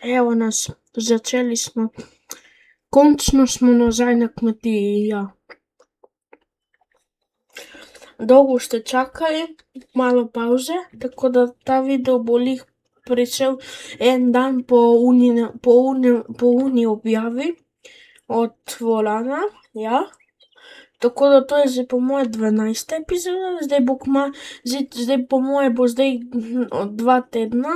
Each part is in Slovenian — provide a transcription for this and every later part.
Evo nas, začeli smo. Končno smo nazaj na kmetiji, ja. Dolgo ste čakali, malo pavze, tako da ta video bo glih prišel en dan po uni objavi od Volana, ja. Tako da to je zdaj po moje 12. epizoda, zdaj po moje bo zdaj 2 tedna,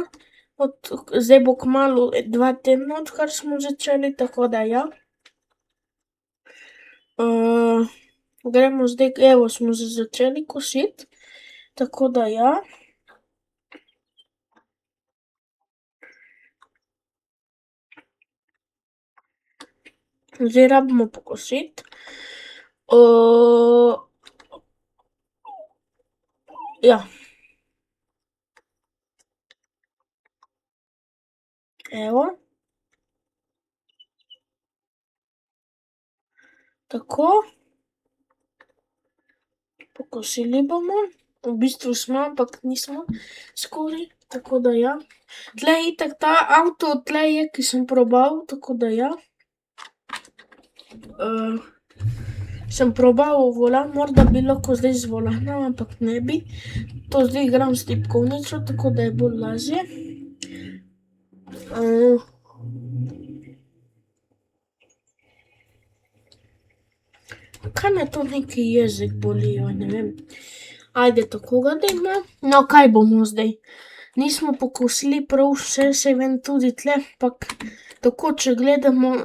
zdaj bo kmalu 2 tedna, odkar smo začeli, tako da ja. Gremo zdaj, evo smo začeli kositi, tako da ja. Zdaj rabimo pokositi. Ja. Evo. Tako. Pokosili bomo. V bistvu smo, ampak nismo skoraj, tako da ja. Tle itak ta avto, tle je, ki sem probal, tako da ja. Sem probal volan, morda bi lahko zdaj z volana, ampak ne bi. To zdaj igram s tipkovnico, tako da je bolj lažje. Kaj me to neki jezik boli, ne vem. Ajde, tako ga dajmo. No, kaj bomo zdaj? Nismo pokosili prav vse, saj vem tudi tle, ampak tako, če gledamo,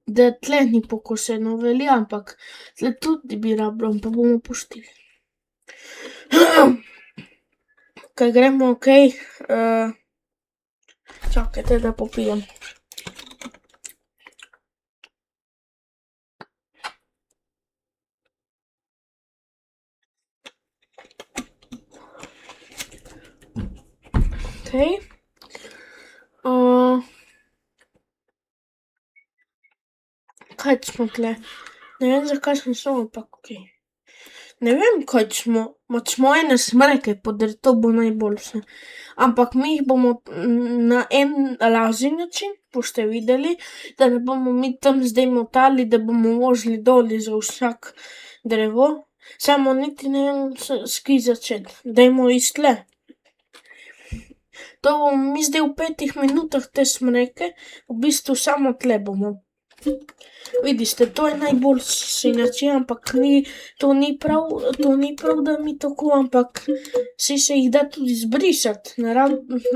da tle ni pokoseno, velja, ampak tle tudi bi rabilo, pa bomo pustili. Kaj gremo, okej. Čakajte, da popijem. Okej. Kaj smo tle? Ne vem, zakaj smo šel, ampak okej. Ne vem, kaj smo. Smo ene smreke, to bo najboljše. Ampak mi jih bomo na en lažji način, boste videli, da ne bomo mi tam zdaj motali, da bomo vozili dol za vsak drevo. Samo niti ne vem, s kje začeti. Dajmo iz tle. To bomo mi zdaj v 5 minutah te smreke, v bistvu samo tle bomo. Vidite, to je najboljši način, ampak to ni prav, da mi tako, ampak saj se jih da tudi zbrisati,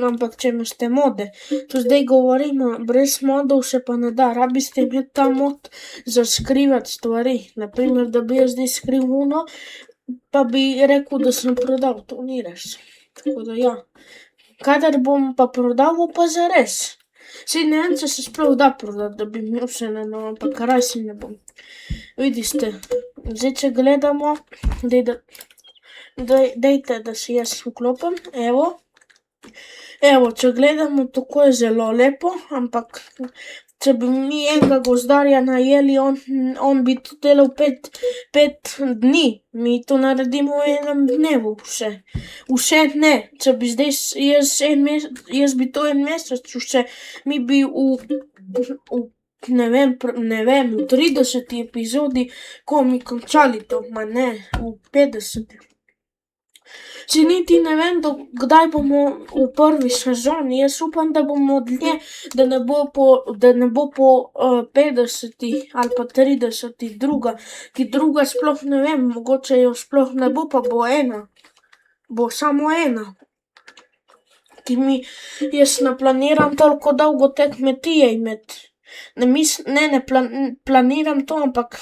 ampak če imate mode. To zdaj govorimo, brez modov se pa ne da, rabite imeti ta mod za skrivati stvari. Na primer, da bi jaz zdaj skril ono, pa bi rekel, da sem prodal, to ni res. Tako da ja. Kadar bom pa prodal, bo pa zares. Saj ne vem, če se sploh da prodati, da bi imel še eno, ampak raj si ne bom. Vidite, zdaj če gledamo, dajte, da si jaz vklopim, evo. Evo, če gledamo, tako je zelo lepo, ampak če bi mi enega gozdarja najeli, on bi to delal 5 dni, mi to naredimo v enem dnevu vse. Vse ne, če bi zdaj jaz bi to en mesec vse, mi bi ne vem, v 30. epizodi komaj končali to, ma ne, v 50. Saj niti ne vem, kdaj bomo v prvi sezoni, jaz upam, da bomo dlje, da ne bo po 50. ali pa 30. druga, ki druga sploh ne vem, mogoče jo sploh ne bo, pa bo ena. Bo samo ena. Jaz ne planiram toliko dolgo te kmetije imeti. Ne planiram to, ampak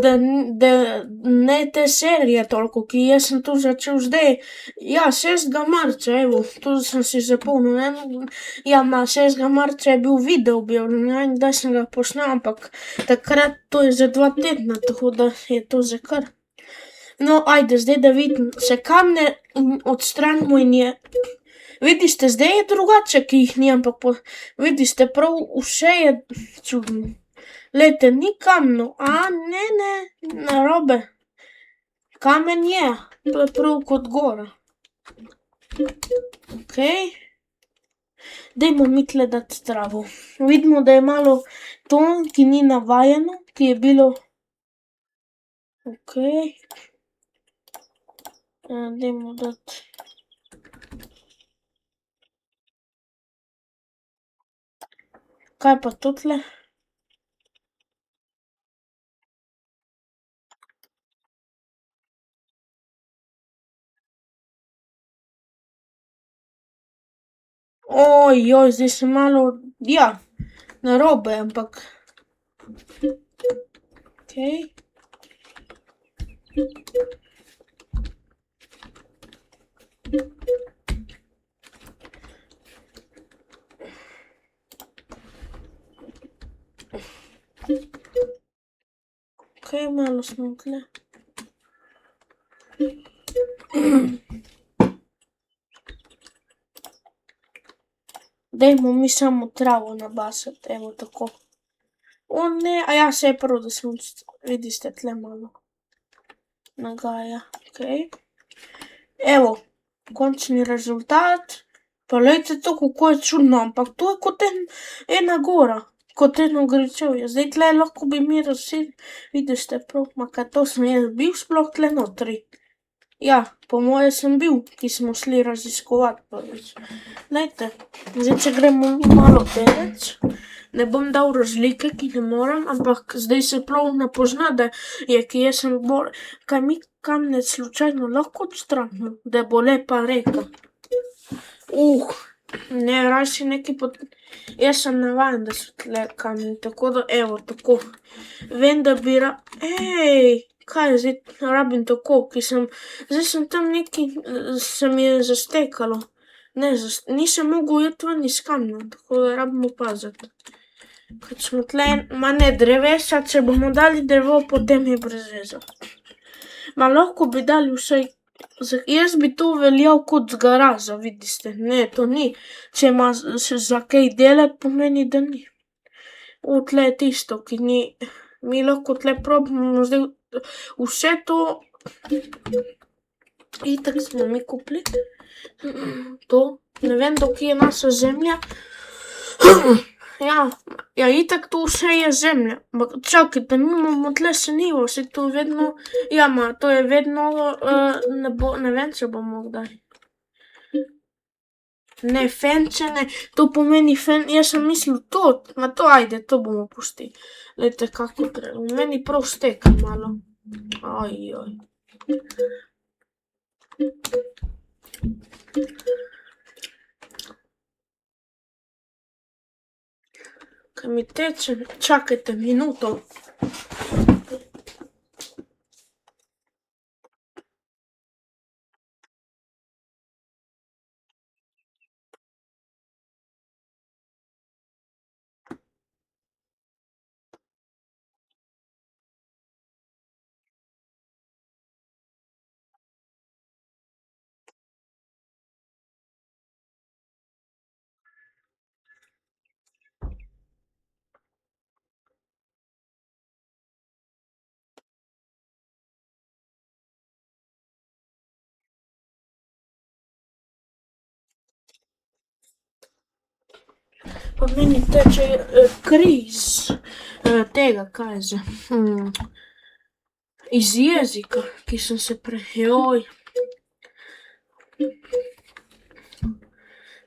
da ne te serije toliko, ki jaz sem to začel zdaj. Ja, 6. marca, evo, to sem si zapomnil, ja, 6. marca je bil video objavljen, ne vem, kdaj sem ga posnel, ampak takrat to je za 2 tedna, tako da je to za kar. No, ajde, zdaj da vidim, se kamne odstranimo in je. Vidite, zdaj je drugače, ki jih ni, ampak vidite, prav vse je čudno. Glejte, ni kamnov, ne, narobe. Kamen je, to je prav kot gora. Okej. Dajmo mi tle dati travo. Vidimo, da je malo to, ki ni navajeno, ki je bilo... Okej. Dajmo dati... Kaj pa totle? Ojoj, zdaj sem malo, ja, narobe, ampak... Okej. Okej, malo smo tle. Dajmo mi samo travo nabasati, evo tako. O ne, a ja, se je prav, da sem, vidite, tle malo nagaja, okej. Evo, končni rezultat. Pa glejte to, kako je čudno, ampak to je kot ena gora, kot eno gričevje. Zdaj tle lahko bi mi vidite prav, ma kaj to sem jaz bil sploh tle notri. Ja, po moje sem bil, ki smo šli raziskovat prvič. Glejte, zdaj če gremo mi malo daleč, ne bom dal razlike, ki ne morem, ampak zdaj se prav ne pozna, da je, ki jaz sem bolj, kaj mi kamne slučajno lahko odstranimo, da bo lepa reka. Ne, rajši nekaj jaz sem navajen, da so tle kamni, tako da evo, tako. Vem, da bi kaj je zdaj, rabim tako, zdaj sem tam nekaj, se mi je zastekalo. Nisem mogel iti ven iz kamna, tako da rabimo paziti. Kad smo tle, ma ne drevesa, če bomo dali drevo, potem je brez veze. Ma lahko bi dali vsaj, jaz bi to veljal kot garaža, vidite, ne, to ni. Če ima še za kaj delati, pomeni, da ni. Tle je tisto, ki ni, mi lahko tle probamo zdaj vse to, itak smo mi kupili, to, ne vem, do kje je naša zemlja. Ja, itak to vse je zemlja, ampak čakajte, mi imamo tle še njivo, saj to vedno, ja, ma, to je vedno, ne vem, če bomo kdaj. Ne, fence ne, to pomeni jaz sem mislil to, ma to ajde, to bomo pustili. Glejte, kako meni prav steka malo. Kaj mi teče, čakajte minuto. Pa meni teče kri iz tega, kaj je že, iz jezika, ki sem se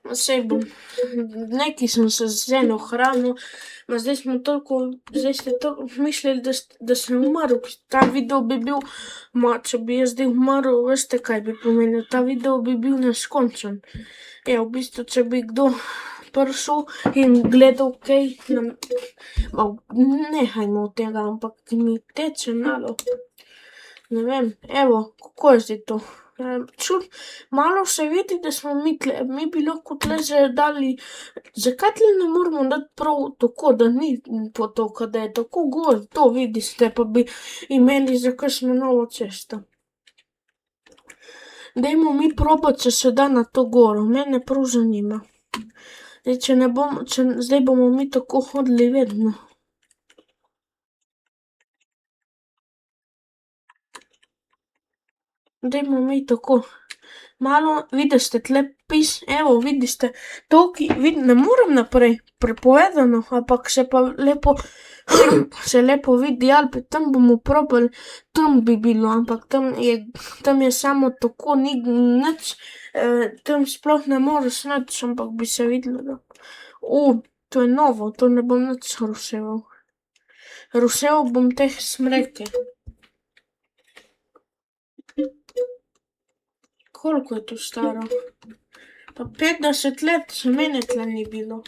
Ma saj bom, nekaj sem se vseeno hranil, ma zdaj smo toliko, zdaj ste toliko mislili, da sem umrl, ta video bi bil, ma če bi jaz zdaj umrl, veste, kaj bi pomenil, ta video bi bil neskončen. Ja, v bistvu, če bi kdo prišel in gledal kaj, nehajmo od tega, ampak mi teče malo. Ne vem, evo, kako je zdaj to? Malo se vidi, da smo mi tle, mi bi lahko tle že dali, zakaj tle ne moramo dati prav tako, da ni potoka, da je tako gor, to vidite, pa bi imeli za kakšno novo cesto. Dajmo mi probati, če se da na to goro, mene prav zanima. Zdaj, če ne bom, zdaj bomo mi tako hodili vedno. dajmo mi tako. Malo, vidite, tle evo, vidite, ne morem naprej, prepovedano, ampak se pa lepo, se lepo vidi Alpe, tam bomo probali, tam bi bilo, ampak tam je samo tako, ni nič, tam sploh ne moreš nič, ampak bi se videlo, da. To je novo, to ne bom nič ruševal. Ruševal bom te smreke. Koliko je to staro? Pa 50 let se mene tle ni bilo.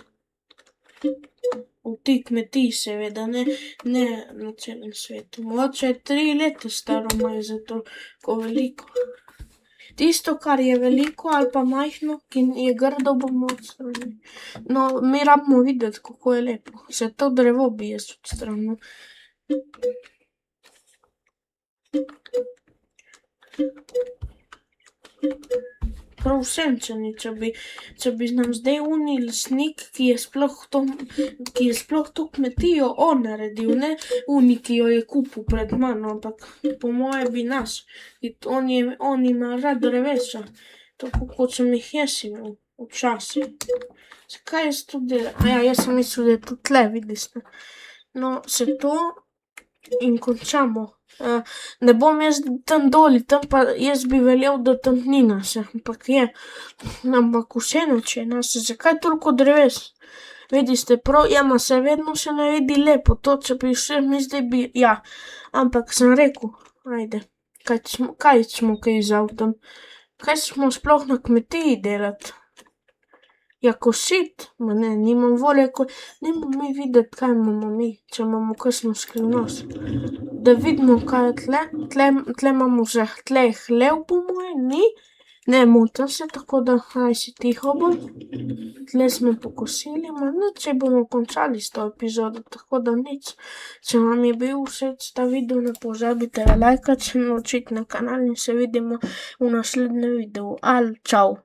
V tej kmetiji seveda, ne na celem svetu. Mogoče 3 leta staro imajo zato, ko veliko. Tisto, kar je veliko ali pa majhno, ki je grdo, bomo odstranili. No, mi rabimo videti, kako je lepo. Se to drevo bi jaz odstranil. Prav vsemčani, če bi nam zdaj oni lastnik, ki je sploh to kmetijo on naredil, ne oni, ki jo je kupil pred mano, ampak po moje bi nas. On ima rad drevesa, tako kot sem jih jaz imel včasih. Zakaj jaz to delam? Jaz sem mislil, da je to tle, vidiš. No, se to in končamo. Ne bom jaz tam doli, tam pa jaz bi veljal, da tam ni nas, ampak je. Ampak vseeno, če je nas, zakaj toliko dreves? Vidite, prav, ma se vedno se ne vidi lepo, to, če bi še mi zdaj bi, ampak sem rekel, ajde, kaj smo kaj z avtom? Kaj smo sploh na kmetiji delati? Kositi? Ma ne, nimam volje, dajmo mi videti, kaj imamo mi, če imamo kakšno skrivnost. Da vidimo, kaj je tle, tle imamo že, tle je hlev po moje, ni? Ne, motim se, tako da, si tiho bom. Tle smo pokosili, ma nič, saj bomo končali s to epizodo, tako da nič. Če vam je bil všeč ta video, ne pozabite lajkati, se naročiti na kanal in se vidimo v naslednjem videu. Čau!